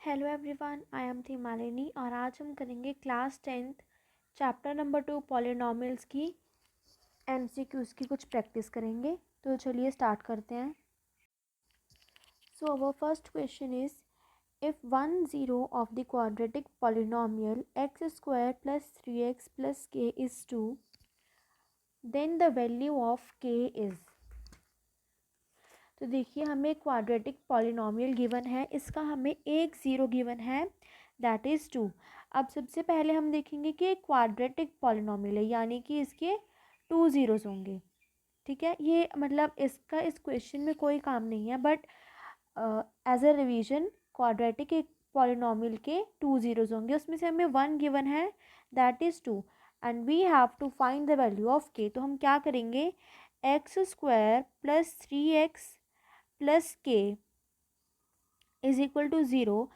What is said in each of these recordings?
Hello everyone, I am थी मालिनी और आज हम करेंगे class 10th chapter number 2 polynomials की एमसीक्यूज़ की कुछ प्रैक्टिस करेंगे। तो चलिए स्टार्ट करते हैं। So our first question is if 1 0 of the quadratic polynomial x square plus 3x plus k is 2 then the value of k is. तो देखिए, हमें क्वाड्रेटिक पॉलिनॉमियल गिवन है, इसका हमें एक ज़ीरो गिवन है दैट इज़ 2। अब सबसे पहले हम देखेंगे कि एक क्वाड्रेटिक पॉलिनॉमियल है यानी कि इसके 2 ज़ीरोज़ होंगे। ठीक है, ये मतलब इसका इस क्वेश्चन में कोई काम नहीं है, but as a revision quadratic एक पॉलिनॉमियल के 2 ज़ीरोज़ होंगे, उसमें से हमें 1 गिवन है that is 2 and we have to find the value of K. तो हम क्या करेंगे, X square plus 3x plus K is equal to zero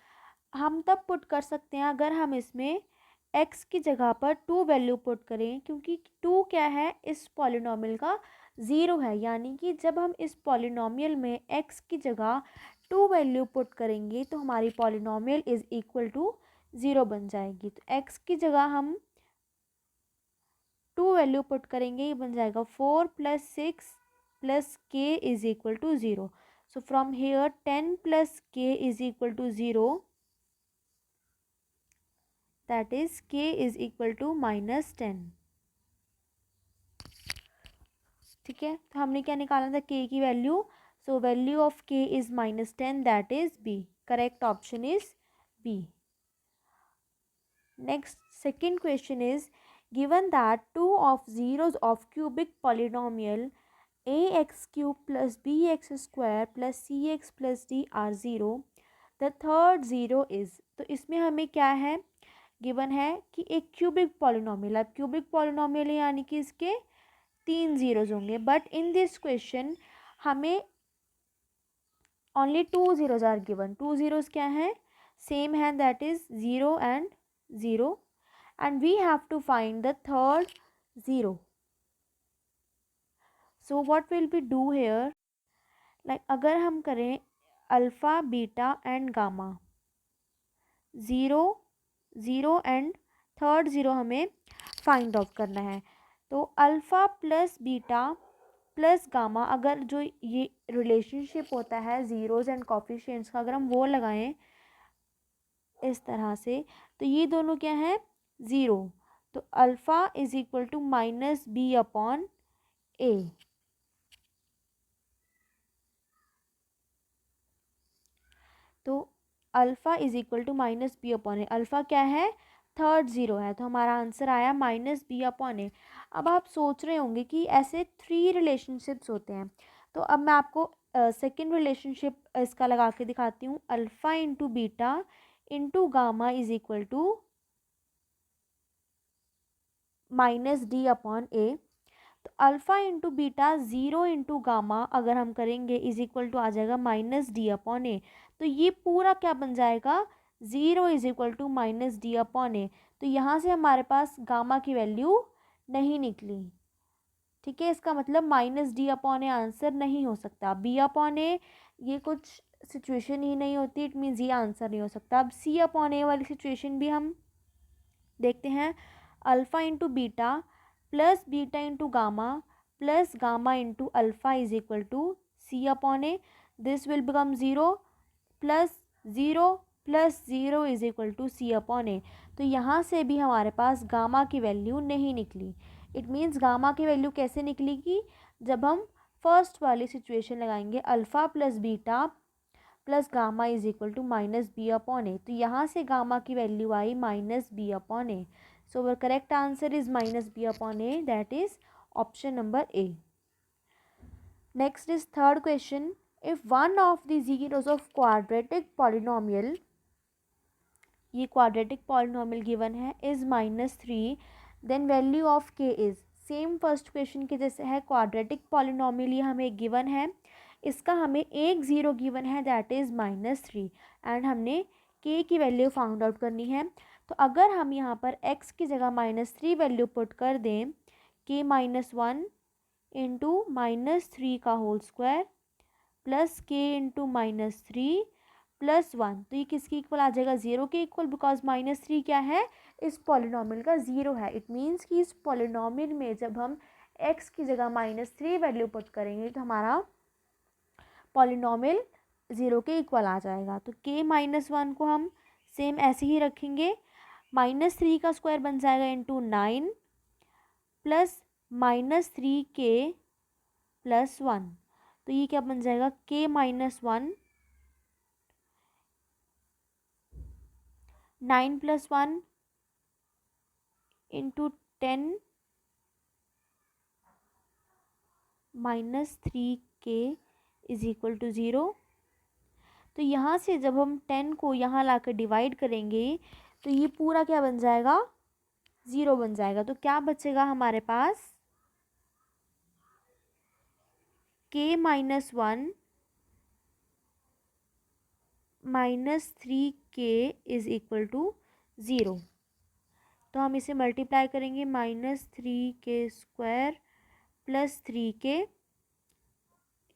हम तब पुट कर सकते हैं अगर हम इसमें x की जगह पर 2 वैल्यू पुट करें, क्योंकि 2 क्या है, इस पॉलिनॉमियल का ज़ीरो है। यानी कि जब हम इस पॉलिनॉमियल में x की जगह 2 वैल्यू पुट करेंगे तो हमारी polynomial is equal to zero बन जाएगी। तो x की जगह हम 2 वैल्यू पुट करेंगे, ये बन जाएगा 4 plus 6 plus K is equal to zero. So from here 10 plus k is equal to 0, that is k is equal to -10। ठीक है, तो हमने क्या निकाला था, k की value. So value of k is -10 that is b। Correct option is b। Next second question is given that two of zeros of cubic polynomial ax cube plus bx square plus cx plus d are 0, the third zero is। तो इसमें हमें क्या है, given है कि एक cubic polynomial. अब cubic polynomial है यानी कि इसके 3 ज़ीरोज़ होंगे, बट इन दिस क्वेश्चन हमें only 2 zeros are given. 2 zeros क्या है, सेम है, that is 0 and 0 and we have to find the third zero. So what will be do here, like अगर हम करें alpha beta and gamma, 0 0 and third zero हमें find out करना है। तो alpha plus beta plus gamma, अगर जो ये रिलेशनशिप होता है ज़ीरोज़ एंड कॉफिशिएंट्स का, अगर हम वो लगाएं इस तरह से, तो ये दोनों क्या है, ज़ीरो। तो alpha is equal to -b upon a। तो alpha is equal to -b upon A, alpha क्या है, थर्ड ज़ीरो है, तो हमारा आंसर आया -b अपॉन ए। अब आप सोच रहे होंगे कि ऐसे 3 रिलेशनशिप्स होते हैं, तो अब मैं आपको सेकेंड रिलेशनशिप इसका लगा के दिखाती हूँ। Alpha into beta into gamma is equal to -d upon a. तो alpha into beta 0 into gamma अगर हम करेंगे इज इक्वल टू आ जाएगा -d अपॉन ए। तो ये पूरा क्या बन जाएगा, 0 is equal to -d upon a. तो यहाँ से हमारे पास गामा की वैल्यू नहीं निकली। ठीक है, इसका मतलब -d अपॉन ए आंसर नहीं हो सकता। b अपॉन ए ये कुछ सिचुएशन ही नहीं होती, इट मीन्स ये आंसर नहीं हो सकता। अब c अपॉन ए वाली सिचुएशन भी हम देखते हैं। Alpha into beta plus beta into gamma plus gamma into alpha is equal to c upon a. This will become 0 plus 0 plus 0 is equal to c upon a. तो यहाँ से भी हमारे पास गामा की वैल्यू नहीं निकली। इट मीन्स गामा की value कैसे निकलेगी, जब हम फर्स्ट वाली सिचुएशन लगाएंगे, alpha plus beta plus gamma is equal to -b upon a. तो यहाँ से गामा की वैल्यू आई -b upon a. So our correct answer is -b upon A, that is option number a. Next is third question, if one of the zeros of quadratic polynomial, ये quadratic polynomial given है, is -3 then value of के is. Same first question के जैसे है, quadratic polynomial ये हमें given है, इसका हमें एक ज़ीरो गिवन है दैट इज़ -3 एंड हमने के की वैल्यू फाउंड आउट करनी है। तो अगर हम यहाँ पर x की जगह -3 वैल्यू पुट कर दें, k -1 इंटू -3 का whole square plus k into -3 +1, तो ये किसके इक्वल आ जाएगा, 0 के इक्वल, बिकॉज -3 क्या है, इस पॉलिनॉमियल का 0 है। इट मीन्स कि इस पॉलिनॉमियल में जब हम x की जगह -3 वैल्यू पुट करेंगे तो हमारा पॉलिनॉमियल 0 के इक्वल आ जाएगा। तो k-1 को हम सेम ऐसे ही रखेंगे, -3 का स्क्वायर बन जाएगा इंटू 9 प्लस -3k+1, तो ये क्या बन जाएगा, k-1 9 + 1 इंटू 10 -3k = 0। तो यहाँ से जब हम 10 को यहाँ लाकर डिवाइड करेंगे तो ये पूरा क्या बन जाएगा, 0 बन जाएगा। तो क्या बचेगा हमारे पास, k-1 -3k = 0। तो हम इसे मल्टीप्लाई करेंगे, -3k² + 3k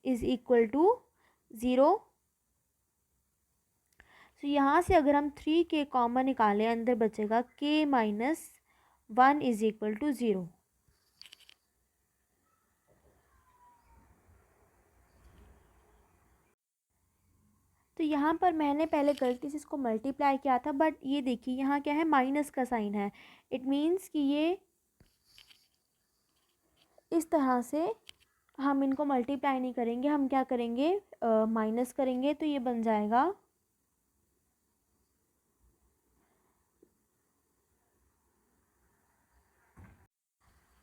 = 0। तो यहाँ से अगर हम 3k कॉमन निकालें, अंदर बचेगा k-1 = 0। तो यहाँ पर मैंने पहले गलती से इसको मल्टीप्लाई किया था, बट ये देखिए यहाँ क्या है, माइनस का साइन है। इट मीन्स कि ये इस तरह से हम इनको मल्टीप्लाई नहीं करेंगे, हम क्या करेंगे, माइनस करेंगे। तो ये बन जाएगा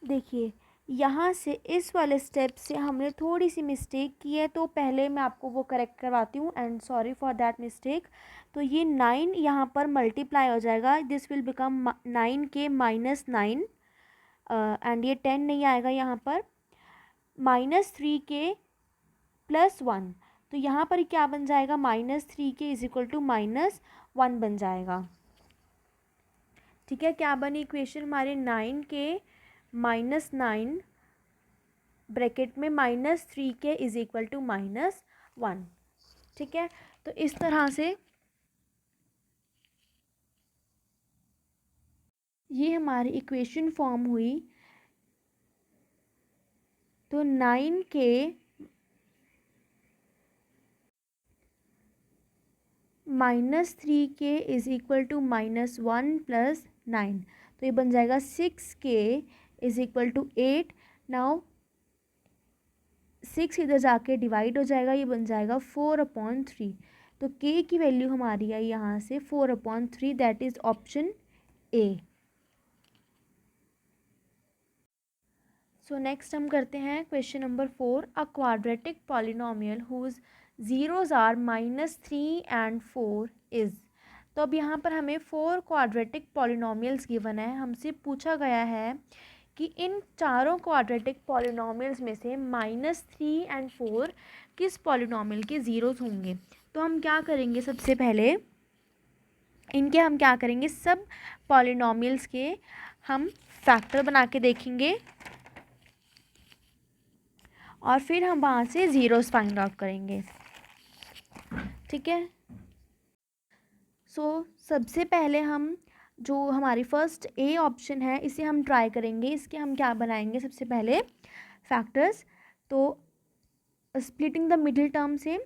देखिए यहाँ से इस वाले स्टेप से हमने थोड़ी सी मिस्टेक की है, तो पहले मैं आपको वो करेक्ट करवाती हूँ, and sorry for that mistake. तो ये 9 यहाँ पर मल्टीप्लाई हो जाएगा, this will become 9k -9, and ये 10 नहीं आएगा यहाँ पर, -3k + 1, तो यहाँ पर क्या बन जाएगा, -3k = -1 बन जाएगा। ठीक है, क्या बनी इक्वेशन हमारे, 9k -9 ब्रैकेट में -3k = -1। ठीक है, तो इस तरह से ये हमारी इक्वेशन फॉर्म हुई। तो 9k -3k = -1 + 9, तो ये बन जाएगा 6k = 8। नाउ 6 इधर जाके डिवाइड हो जाएगा, ये बन जाएगा 4/3। तो k की वैल्यू हमारी आई यहाँ से 4/3, that is option A. So next हम करते हैं question number 4, a quadratic polynomial whose zeros are -3 and 4 is. तो अब यहाँ पर हमें 4 क्वाड्रेटिक पॉलिनोमियल्स गिवन है, हमसे पूछा गया है कि इन चारों क्वाड्रेटिक पॉलिनोमियल्स में से -3 and 4 किस पॉलिनोमियल के ज़ीरोज़ होंगे। तो हम क्या करेंगे, सबसे पहले इनके हम क्या करेंगे, सब पॉलिनोमियल्स के हम फैक्टर बना के देखेंगे और फिर हम वहाँ से ज़ीरोज़ फाइंड आउट करेंगे। ठीक है, सो सबसे पहले हम जो हमारी फर्स्ट ए ऑप्शन है इसे हम ट्राई करेंगे। इसके हम क्या बनाएंगे, सबसे पहले फैक्टर्स। तो स्प्लिटिंग द मिडिल टर्म से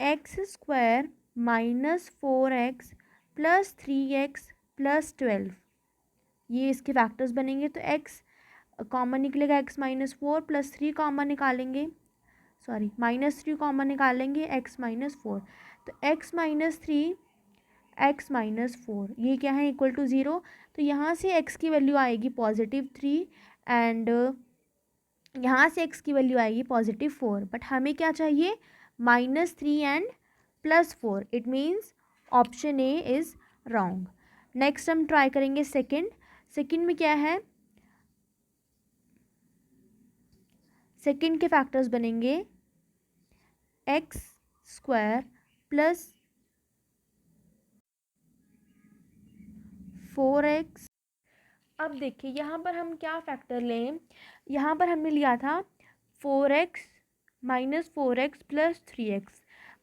x² -4x + 3x + 12, ये इसके फैक्टर्स बनेंगे। तो x कॉमन निकलेगा, x -4 + 3 कॉमन निकालेंगे, सॉरी -3 कॉमन निकालेंगे, x -4, तो x -3 x -4 ये क्या है, इक्वल टू 0। तो यहाँ से x की वैल्यू आएगी +3 एंड यहाँ से x की वैल्यू आएगी +4, बट हमें क्या चाहिए, -3 and +4। It means option A is wrong. Next हम ट्राई करेंगे सेकंड। सेकंड में क्या है, सेकंड के फैक्टर्स बनेंगे x² + 4x। अब देखिए यहाँ पर हम क्या फैक्टर लें, यहाँ पर हमने लिया था 4x -4x + 3x,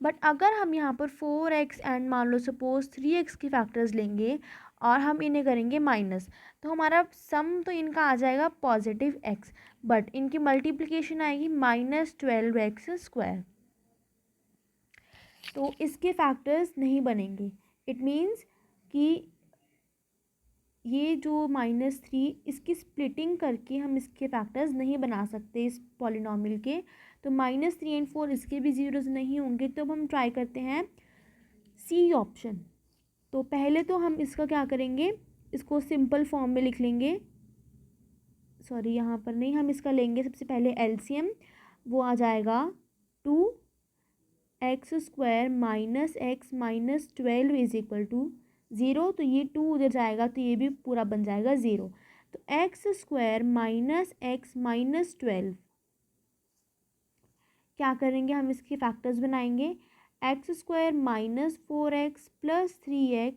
बट अगर हम यहाँ पर 4x एंड मान लो सपोज 3x के फैक्टर्स लेंगे और हम इन्हें करेंगे माइनस, तो हमारा सम तो इनका आ जाएगा पॉजिटिव x, बट इनकी मल्टीप्लिकेशन आएगी -12x²। तो इसके फैक्टर्स नहीं बनेंगे। इट मीन्स कि ये जो -3 इसकी स्प्लिटिंग करके हम इसके फैक्टर्स नहीं बना सकते इस पॉलिनॉमियल के। तो -3 एंड 4 इसके भी ज़ीरोज़ नहीं होंगे। तो अब हम ट्राई करते हैं सी ऑप्शन। तो पहले तो हम इसका क्या करेंगे, इसको सिंपल फॉर्म में लिख लेंगे। सॉरी, यहाँ पर नहीं, हम इसका लेंगे सबसे पहले एलसीएम। वो आ जाएगा 2x² - x - 12 = 0। तो ये 2 उधर जाएगा तो ये भी पूरा बन जाएगा 0। तो x² - x - 12 क्या करेंगे, हम इसके फैक्टर्स बनाएंगे। x² - 4x + 3x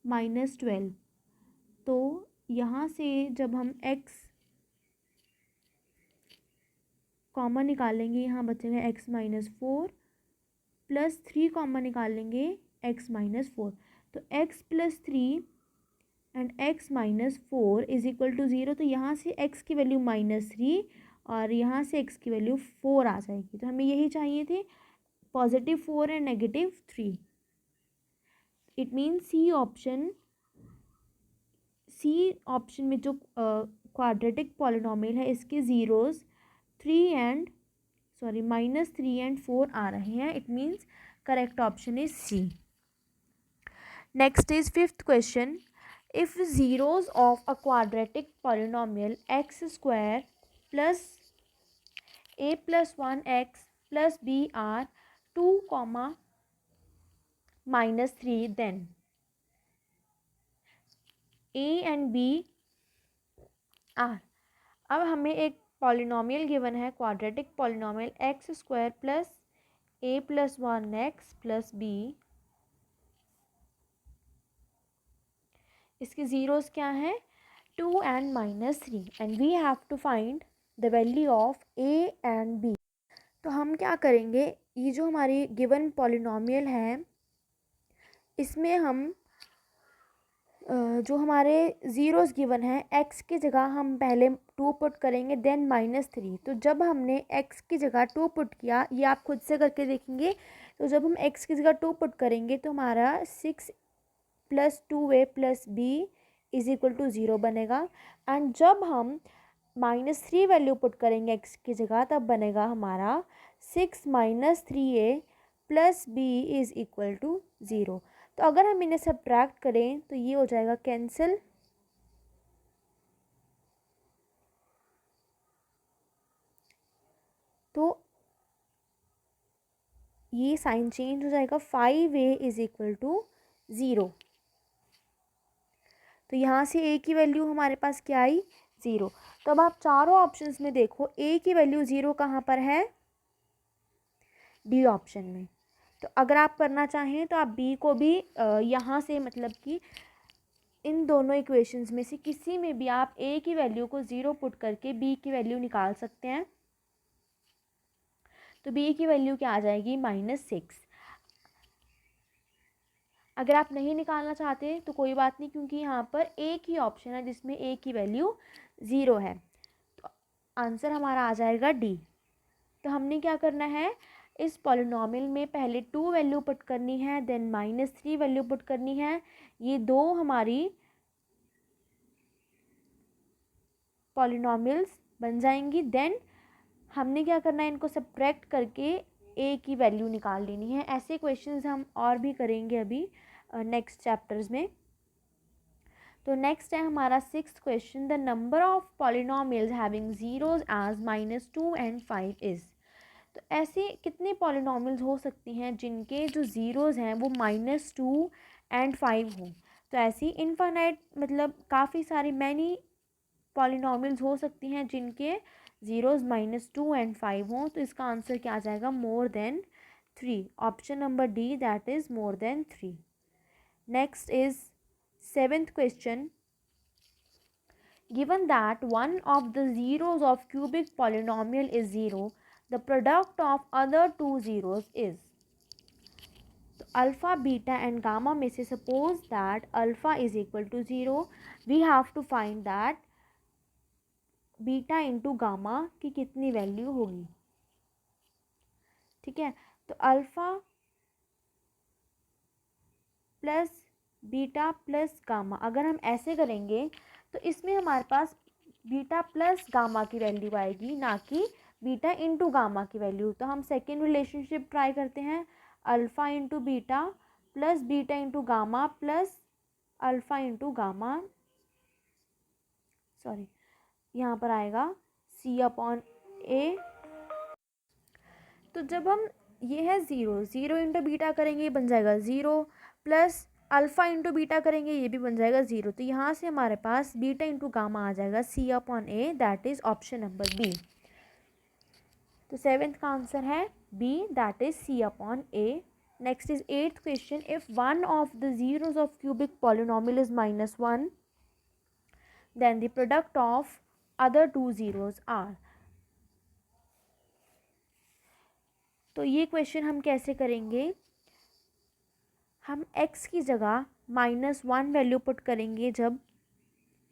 - 12। तो यहाँ से जब हम x कॉमन निकालेंगे, यहाँ बचेगा x - 4 + 3 कॉमन निकालेंगे x - 4। तो x + 3 एंड x - 4 = 0। तो यहाँ से x की वैल्यू -3 और यहाँ से x की वैल्यू 4 आ जाएगी। तो हमें यही चाहिए थे, +4 and -3। It means C option में जो क्वाड्रेटिक पॉलिनॉमियल है इसके ज़ीरोज़ -3 एंड 4 आ रहे हैं। It means correct option is C. Next is 5th question. If zeros of a quadratic polynomial x² plus a plus 1x plus b are 2, -3, then a and b are। अब हमें एक polynomial given है, quadratic polynomial x² plus a plus 1x plus b। इसके zeros क्या हैं, 2 and -3, and we have to find the value of a and b। तो हम क्या करेंगे, ये जो हमारी गिवन पॉलिनॉमियल है इसमें हम जो हमारे ज़ीरोज़ गिवन है, x की जगह हम पहले 2 पुट करेंगे, देन -3। तो जब हमने x की जगह 2 पुट किया, ये आप खुद से करके देखेंगे। तो जब हम x की जगह 2 पुट करेंगे तो हमारा 6 + 2a + b = 0 बनेगा। एंड जब हम -3 वैल्यू पुट करेंगे x की जगह, तब बनेगा हमारा 6 - 3a + b = 0। तो अगर हम इन्हें सब्ट्रैक्ट करें तो ये हो जाएगा कैंसिल। तो ये साइन चेंज हो जाएगा, 5a = 0। तो यहाँ से a की वैल्यू हमारे पास क्या आई, 0। तो अब आप चारों ऑप्शंस में देखो, a की वैल्यू 0 कहाँ पर है, डी ऑप्शन में। तो अगर आप करना चाहें तो आप b को भी यहाँ से, मतलब कि इन दोनों इक्वेशंस में से किसी में भी आप a की वैल्यू को 0 पुट करके b की वैल्यू निकाल सकते हैं। तो b की वैल्यू क्या आ जाएगी, -6। अगर आप नहीं निकालना चाहते तो कोई बात नहीं, क्योंकि यहाँ पर एक ही ऑप्शन है जिसमें a की वैल्यू 0 है। तो आंसर हमारा आ जाएगा डी। तो हमने क्या करना है, इस पॉलिनॉमियल में पहले 2 वैल्यू पुट करनी है, देन -3 वैल्यू पुट करनी है। ये दो हमारी पॉलिनॉमियल्स बन जाएंगी। देन हमने क्या करना है, इनको सब्ट्रैक्ट करके a की वैल्यू निकाल लेनी है। ऐसे क्वेश्चंस हम और भी करेंगे अभी नेक्स्ट चैप्टर्स में। तो नेक्स्ट है हमारा 6th question. The number of polynomials having zeros as -2 and 5 is. तो ऐसे कितने पॉलिनॉमियल्स हो सकती हैं जिनके जो ज़ीरोज़ हैं वो -2 and 5 हों। तो ऐसी इनफाइनाइट, मतलब काफ़ी सारी मैनी पॉलिनॉमियल्स हो सकती हैं जिनके ज़ीरोज़ -2 and 5 हों। तो इसका आंसर क्या आ जाएगा, more than 3। Option number D, that is more than 3। Next is 7th question. Given that one of the zeros of cubic polynomial is 0, the product of other two zeros is, तो alpha beta and gamma में से suppose that alpha is equal to 0, we have to find that beta into gamma की कितनी value होगी। ठीक है, तो alpha plus beta plus gamma, अगर हम ऐसे करेंगे तो इसमें हमारे पास बीटा प्लस गामा की वैल्यू आएगी, ना कि बीटा इंटू गामा की वैल्यू। तो हम सेकेंड रिलेशनशिप ट्राई करते हैं, alpha into beta plus beta into gamma plus alpha into gamma, sorry यहाँ पर आएगा सी अपॉन ए। तो जब हम ये है ज़ीरो इंटू बीटा करेंगे ये बन जाएगा zero, plus alpha into beta करेंगे ये भी बन जाएगा ज़ीरो। तो यहाँ से हमारे पास बीटा इंटू गामा आ जाएगा C upon A, that is option number B. तो सेवेंथ का आंसर है B, that is C upon A. Next is eighth question, if one of the zeros of cubic polynomial is -1, then the product of other two zeros are। तो ये question हम कैसे करेंगे, हम x की जगह -1 वैल्यू पुट करेंगे जब,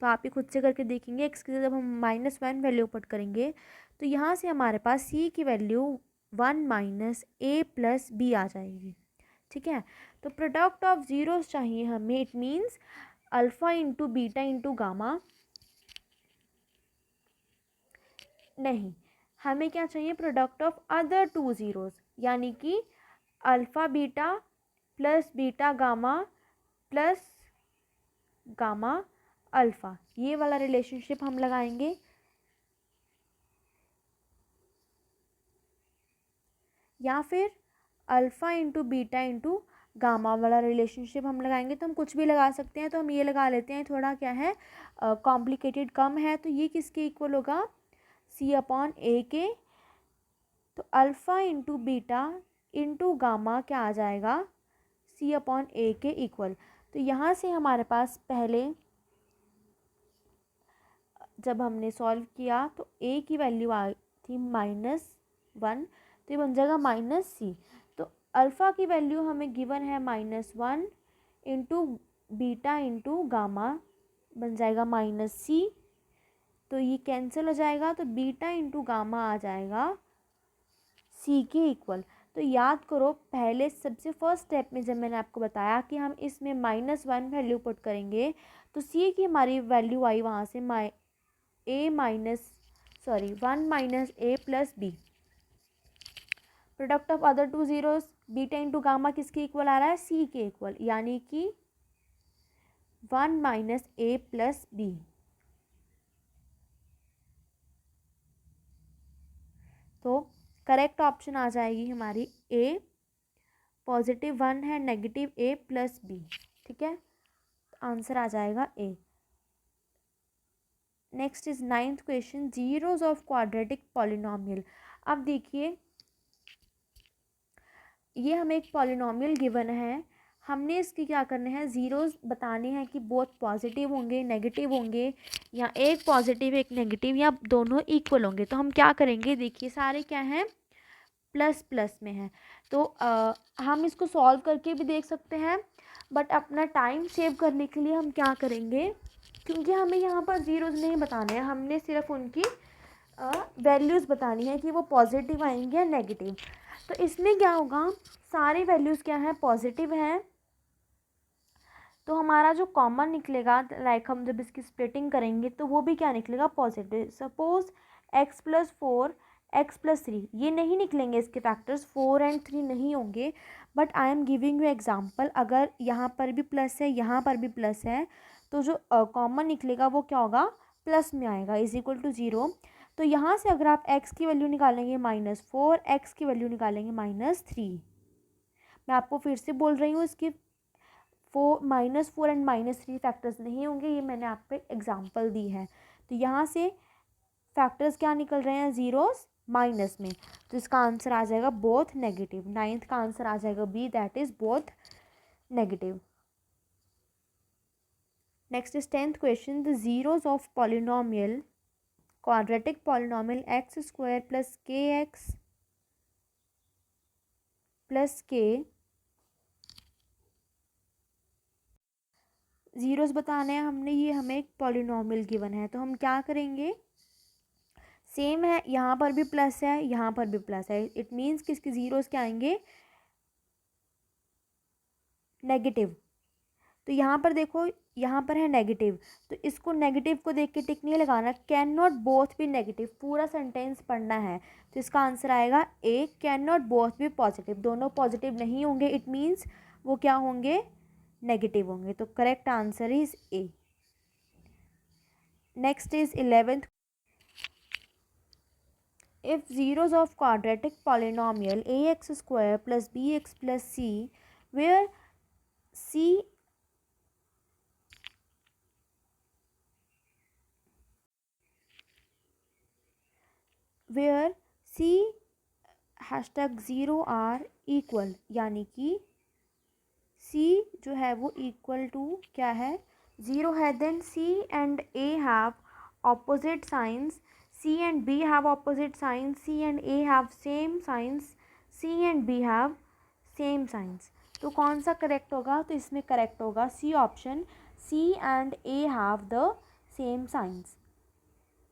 तो आप ही खुद से करके देखेंगे, x की जगह जब हम -1 वैल्यू पुट करेंगे तो यहाँ से हमारे पास c की value 1 minus a plus b आ जाएगी। ठीक है, तो प्रोडक्ट ऑफ ज़ीरोस चाहिए हमें, it means alpha into beta into gamma, नहीं हमें क्या चाहिए, product of other two zeros, यानी कि alpha beta plus beta gamma plus gamma alpha, ये वाला रिलेशनशिप हम लगाएंगे। या फिर alpha into beta into gamma वाला रिलेशनशिप हम लगाएंगे। तो हम कुछ भी लगा सकते हैं, तो हम ये लगा लेते हैं, थोड़ा क्या है कॉम्प्लिकेटेड कम है। तो ये किसके इक्वल होगा, सी अपॉन ए के। तो alpha into beta into gamma क्या आ जाएगा, सी अपॉन ए के इक्वल। तो यहाँ से हमारे पास पहले जब हमने सॉल्व किया तो ए की वैल्यू आई थी -1, तो ये बन जाएगा -c। तो अल्फ़ा की वैल्यू हमें गिवन है -1 इंटू बीटा इंटू गामा, बन जाएगा -c। तो ये कैंसिल हो जाएगा, तो बीटा इंटू गामा आ जाएगा c के इक्वल। तो याद करो पहले सबसे फर्स्ट स्टेप में जब मैंने आपको बताया कि हम इसमें -1 वैल्यू पुट करेंगे तो c की हमारी वैल्यू आई वहाँ से 1 minus a plus b। Product of other two zeros, beta into gamma किसके इक्वल आ रहा है, c के इक्वल, यानी कि 1 माइनस a प्लस b। तो करेक्ट ऑप्शन आ जाएगी हमारी a, +1 है, -a प्लस b। ठीक है, आंसर आ जाएगा a। Next is ninth question, zeros of quadratic polynomial. अब देखिए ये हमें एक पॉलिनोमियल गिवन है, हमने इसके क्या करने हैं, ज़ीरोस बताने हैं कि बोथ पॉजिटिव होंगे नेगेटिव होंगे, या एक पॉजिटिव एक नेगेटिव, या दोनों इक्वल होंगे। तो हम क्या करेंगे, देखिए सारे क्या हैं, प्लस प्लस में है। तो हम इसको सॉल्व करके भी देख सकते हैं, बट अपना टाइम सेव करने के लिए हम क्या करेंगे, क्योंकि हमें यहाँ पर ज़ीरोज़ नहीं बताने हैं, हमने सिर्फ उनकी वैल्यूज़ बतानी है कि वो पॉजिटिव आएंगे या नेगेटिव। तो इसमें क्या होगा, सारी वैल्यूज़ क्या है, पॉजिटिव हैं। तो हमारा जो कॉमन निकलेगा, लाइक हम जब इसकी स्प्लिटिंग करेंगे तो वो भी क्या निकलेगा, पॉजिटिव। सपोज x+4 x+3 ये नहीं निकलेंगे, इसके फैक्टर्स 4 एंड 3 नहीं होंगे, but I am giving you example, अगर यहाँ पर भी प्लस है यहाँ पर भी प्लस है तो जो कॉमन निकलेगा वो क्या होगा, प्लस में आएगा, इज इक्वल टू 0। तो यहाँ से अगर आप x की वैल्यू निकालेंगे -4, x की वैल्यू निकालेंगे -3। मैं आपको फिर से बोल रही हूँ, इसकी -4 एंड -3 फैक्टर्स नहीं होंगे, ये मैंने आप पे एग्जांपल दी है। तो यहाँ से फैक्टर्स क्या निकल रहे हैं, ज़ीरोस माइनस में, तो इसका आंसर आ जाएगा बोथ नेगेटिव। नाइन्थ का आंसर आ जाएगा B, that is both negative. Next is tenth question, the zeros of polynomial quadratic polynomial x² + kx plus k, zeros बताने हैं हमने, ये हमें एक पॉलिनॉमियल गिवन है, तो हम क्या करेंगे, सेम है, यहाँ पर भी प्लस है, यहाँ पर भी प्लस है, इट मीन्स कि इसके ज़ीरोस क्या आएंगे, नेगेटिव। तो यहाँ पर देखो, यहाँ पर है नेगेटिव, तो इसको नेगेटिव को देख के टिक नहीं लगाना, can not both be negative, पूरा सेंटेंस पढ़ना है। तो इसका आंसर आएगा A, can not both be positive, दोनों पॉजिटिव नहीं होंगे, इट मीन्स वो क्या होंगे, नेगेटिव होंगे। तो correct answer is a. Next is 11th, if zeros of quadratic polynomial ax square plus bx plus c where c where c hashtag zero are equal, यानी कि c जो है वो इक्वल टू क्या है, ज़ीरो है, then c and a have opposite signs, c and b have opposite signs, c and a have same signs, c and b have same signs. तो कौन सा करेक्ट होगा, तो इसमें करेक्ट होगा C option, c and a have the same signs.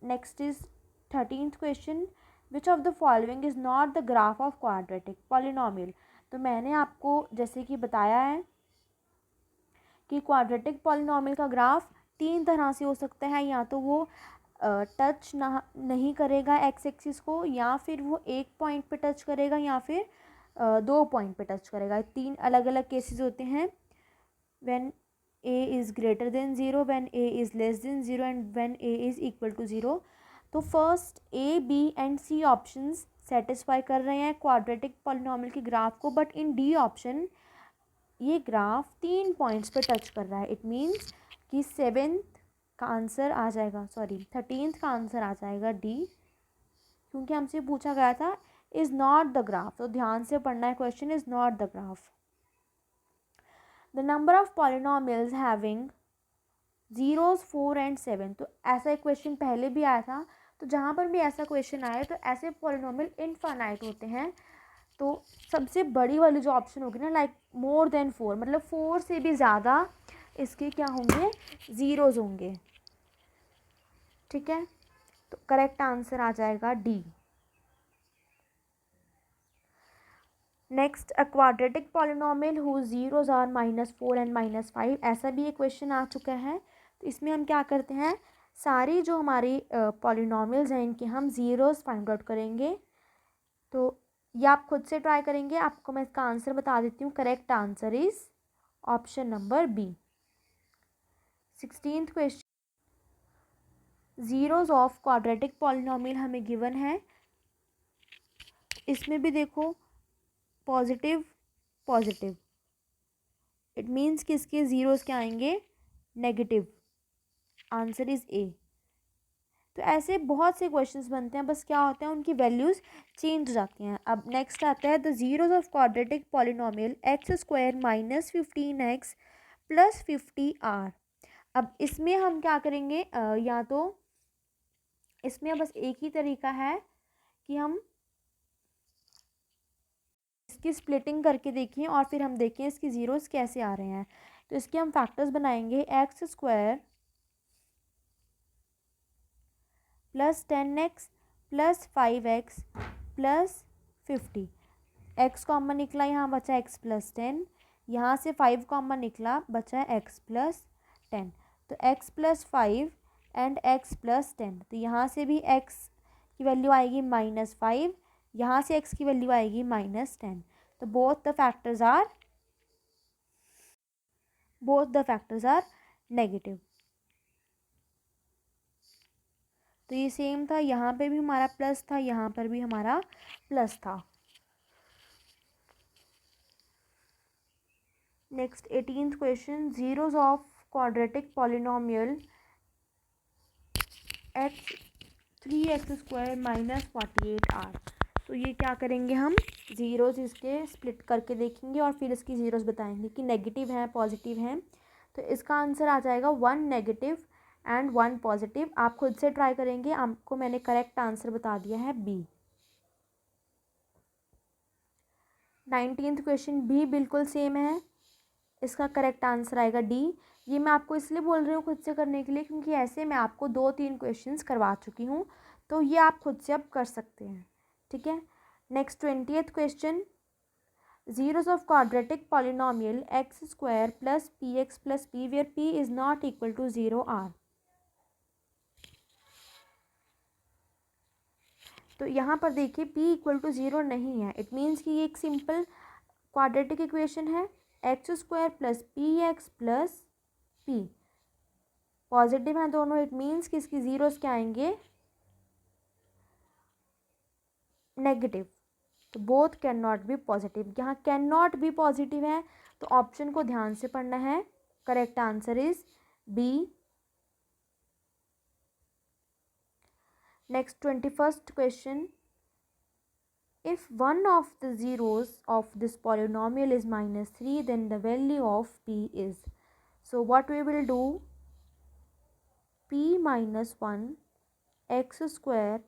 Next is 13th question, which of the following is not the graph of quadratic polynomial. तो मैंने आपको जैसे कि बताया है कि क्वाड्रेटिक पॉलिनॉमियल का ग्राफ 3 तरह से हो सकता है, या तो वो टच ना नहीं करेगा एक्स एक्सिस को, या फिर वो एक पॉइंट पे टच करेगा, या फिर 2 पॉइंट पे टच करेगा। 3 अलग अलग केसेस होते हैं, when a is greater than zero, when a is less than zero and when a is equal to zero. तो first A, B and C options satisfy कर रहे हैं क्वाड्रेटिक पॉलिनॉमियल के ग्राफ को, बट इन डी ऑप्शन ये graph 3 points पे touch कर रहा है, इट मीन्स कि 7th का आंसर आ जाएगा, सॉरी 13th का आंसर आ जाएगा डी, क्योंकि हमसे पूछा गया था इज़ नॉट द ग्राफ, तो ध्यान से पढ़ना है, question is not the graph. The number of polynomials having zeros 4 and 7, तो ऐसा एक क्वेश्चन पहले भी आया था, तो जहाँ पर भी ऐसा क्वेश्चन आए तो ऐसे पॉलिनॉमियल इनफाइनाइट होते हैं। तो सबसे बड़ी वाली जो ऑप्शन होगी ना, लाइक मोर देन 4, मतलब 4 से भी ज़्यादा इसके क्या होंगे, ज़ीरोज़ होंगे, ठीक है। तो करेक्ट आंसर आ जाएगा D. Next, a quadratic polynomial whose zeros are -4 and -5, ऐसा भी एक क्वेश्चन आ चुका है। तो इसमें हम क्या करते हैं, सारी जो हमारी पॉलिनॉमियल्स हैं इनके हम ज़ीरोज़ फाइंड आउट करेंगे। तो ये आप खुद से ट्राई करेंगे, आपको मैं इसका आंसर बता देती हूँ, correct answer is option number B. 16th question, zeros of quadratic polynomial हमें गिवन है, इसमें भी देखो पॉजिटिव पॉजिटिव, इट मीन्स कि इसके ज़ीरोज़ क्या आएंगे, नेगेटिव, आंसर इज़ ए। तो ऐसे बहुत से क्वेश्चंस बनते हैं, बस क्या होता है उनकी वैल्यूज़ चेंज हो जाती हैं। अब नेक्स्ट आता है the zeros of quadratic polynomial x square -15x + 50r। अब इसमें हम क्या करेंगे, या तो इसमें बस एक ही तरीका है कि हम इसकी स्प्लिटिंग करके देखें और फिर हम देखें इसकी ज़ीरोज़ कैसे आ रहे हैं। तो इसके हम फैक्टर्स बनाएंगे, x square + 10x + 5x + 50, x common निकला, यहाँ बचा x + 10, यहाँ से 5 कॉमन निकला, बचा x + 10। तो x + 5 एंड x + 10, तो यहाँ से भी x की वैल्यू आएगी -5, यहाँ से x की वैल्यू आएगी -10। तो both the factors are negative. तो ये सेम था, यहाँ पे भी हमारा प्लस था, यहाँ पर भी हमारा प्लस था। Next 18th question, zeros of quadratic polynomial x 3x² -48r। तो ये क्या करेंगे, हम ज़ीरोज़ इसके स्प्लिट करके देखेंगे और फिर इसकी ज़ीरोज़ बताएंगे कि नेगेटिव हैं पॉजिटिव हैं। तो इसका आंसर आ जाएगा 1 नेगेटिव एंड 1 पॉजिटिव। आप खुद से ट्राई करेंगे, आपको मैंने करेक्ट आंसर बता दिया है बी। 19th क्वेश्चन भी बिल्कुल सेम है, इसका करेक्ट आंसर आएगा डी। ये मैं आपको इसलिए बोल रही हूँ खुद से करने के लिए क्योंकि ऐसे मैं आपको 2-3 क्वेश्चंस करवा चुकी हूँ, तो ये आप खुद से अब कर सकते हैं, ठीक है। Next 20th question, zeros of quadratic polynomial x square plus px plus p where p is not equal to 0 are। तो यहाँ पर देखिए p इक्वल टू 0 नहीं है, इट मीन्स कि ये एक सिंपल क्वाड्रेटिक इक्वेशन है, x square plus P x plus P positive हैं दोनों, इट मीन्स कि इसकी जीरोस क्या आएंगे, नेगेटिव। तो both can not be positive, यहाँ कैन नॉट बी पॉजिटिव है, तो ऑप्शन को ध्यान से पढ़ना है, correct answer is B. Next 21st question, if one of the zeros of this polynomial is -3 then the value of p is, so what we will do, p minus 1 x square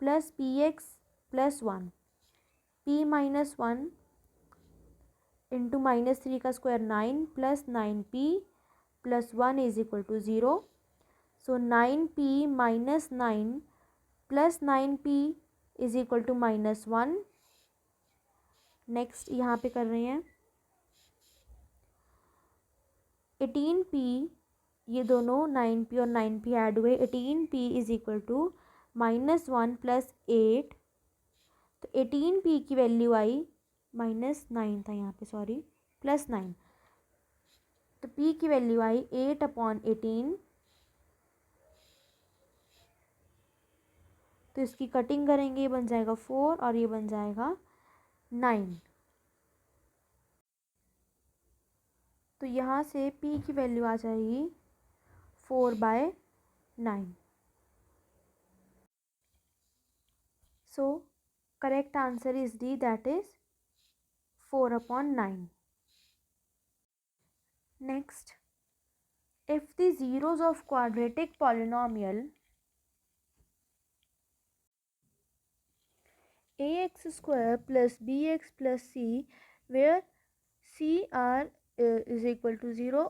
plus px plus 1, p minus 1 into -3 का square 9 plus 9p plus 1 is equal to 0, so 9p minus 9 plus 9p is equal to -1। Next यहाँ पे कर रहे हैं 18p, ये दोनों 9p और 9p add हुए, 18p is equal to -1 plus 8, तो 18p की वैल्यू आई -9 था यहाँ पे, सॉरी +9, तो p की वैल्यू आई 8/18, तो इसकी कटिंग करेंगे, ये बन जाएगा 4 और ये बन जाएगा 9, तो यहाँ से p की वैल्यू आ जाएगी 4/9। So correct answer is D, that is 4/9। Next, if the zeros of quadratic polynomial ax square plus bx plus c where c are is equal to 0,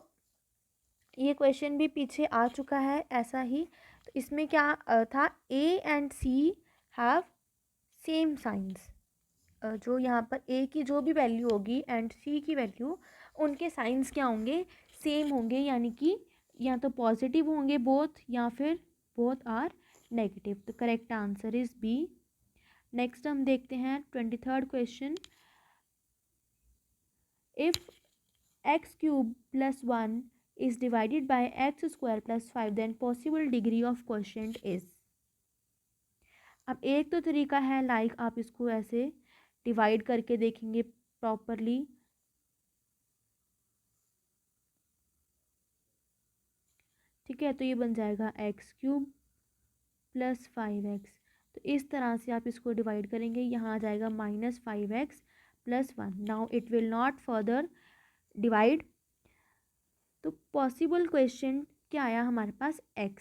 ये क्वेश्चन भी पीछे आ चुका है ऐसा ही, तो इसमें क्या था, a and c have same science, जो यहाँ पर a की जो भी वैल्यू होगी एंड c की वैल्यू, उनके साइंस क्या होंगे, सेम होंगे, यानी कि या तो पॉजिटिव होंगे बोथ या फिर बोथ आर नेगेटिव, तो correct answer is B. Next हम देखते हैं 23rd question, if x cube plus 1 is divided by x square plus 5 then possible degree of quotient is. अब एक तो तरीका है लाइक आप इसको ऐसे डिवाइड करके देखेंगे प्रॉपरली, ठीक है, तो ये बन जाएगा एक्स क्यूब प्लस 5x, तो इस तरह से आप इसको डिवाइड करेंगे, यहाँ आ जाएगा -5x plus 1, now it will not further divide, तो पॉसिबल क्वेश्चन क्या आया हमारे पास x,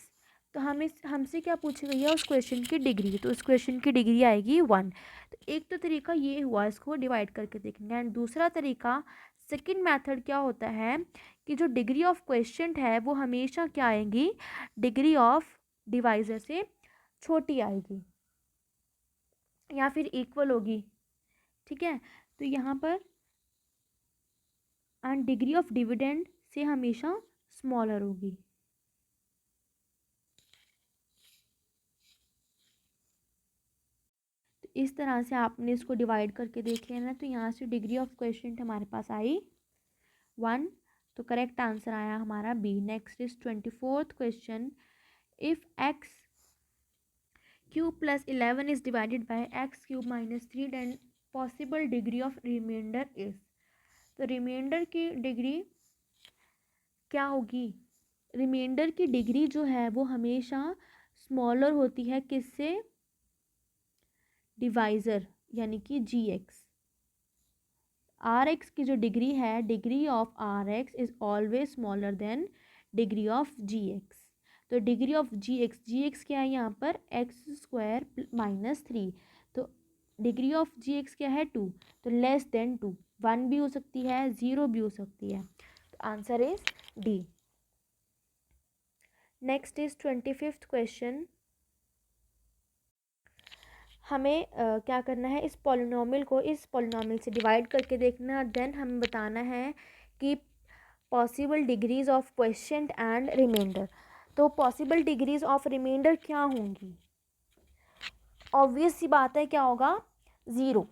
तो हमसे क्या पूछी गई है, उस क्वेश्चन की डिग्री, तो उस क्वेश्चन की डिग्री आएगी 1, तो एक तो तरीका ये हुआ, इसको डिवाइड करके देखेंगे, एंड दूसरा तरीका सेकंड मेथड क्या होता है कि जो डिग्री ऑफ क्वेश्चन है वो हमेशा क्या आएगी, डिग्री ऑफ डिवाइजर से छोटी आएगी या फिर इक्वल होगी, ठीक है, तो यहाँ पर एंड डिग्री ऑफ डिविडेंड से हमेशा स्मॉलर होगी। तो इस तरह से आपने इसको डिवाइड करके देख लेना, तो यहाँ से डिग्री ऑफ क्वेश्चन हमारे पास आई 1, तो करेक्ट आंसर आया हमारा B. Next is 24th question, if x cube plus 11 is divided by x cube -3 then possible degree of remainder is, तो रिमाइंडर की डिग्री क्या होगी, रिमाइंडर की डिग्री जो है वो हमेशा स्मॉलर होती है किससे, डिवाइज़र यानी कि जी एक्स, आर एक्स की जो डिग्री है, degree of r x is always smaller than degree of g x, तो डिग्री ऑफ जी एक्स क्या है यहाँ पर, एक्स स्क्वायर -3, तो डिग्री ऑफ जी एक्स क्या है 2, तो लेस देन 2, 1 भी हो सकती है 0 भी हो सकती है, तो answer is D. Next is 25th question. हमें क्या करना है, इस पॉलिनोमियल को इस पॉलिनोमियल से डिवाइड करके देखना, देन हमें बताना है कि possible degrees of question and remainder. तो पॉसिबल डिग्रीज ऑफ रिमाइंडर क्या होंगी, ऑब्वियस सी बात है क्या होगा, 0,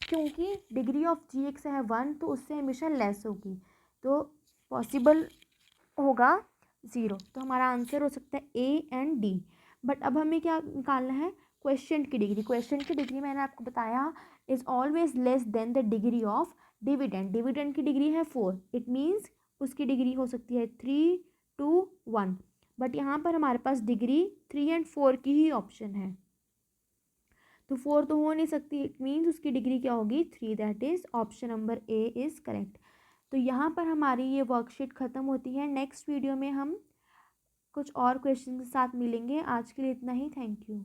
क्योंकि डिग्री ऑफ जी एक्स है 1 तो उससे हमेशा लेस होगी, तो पॉसिबल होगा 0, तो हमारा आंसर हो सकता है ए एंड डी। बट अब हमें क्या निकालना है, क्वेश्चन की डिग्री। क्वेश्चन की डिग्री मैंने आपको बताया is always less than the degree of dividend. Dividend की डिग्री है 4, इट मीन्स उसकी डिग्री हो सकती है 3, 2, 1, बट यहाँ पर हमारे पास डिग्री 3 एंड 4 की ही ऑप्शन है, तो 4 तो हो नहीं सकती, इट मीन्स उसकी डिग्री क्या होगी 3, that is option number A is correct. तो यहाँ पर हमारी ये वर्कशीट ख़त्म होती है। नेक्स्ट वीडियो में हम कुछ और क्वेश्चन के साथ मिलेंगे। आज के लिए इतना ही, थैंक यू।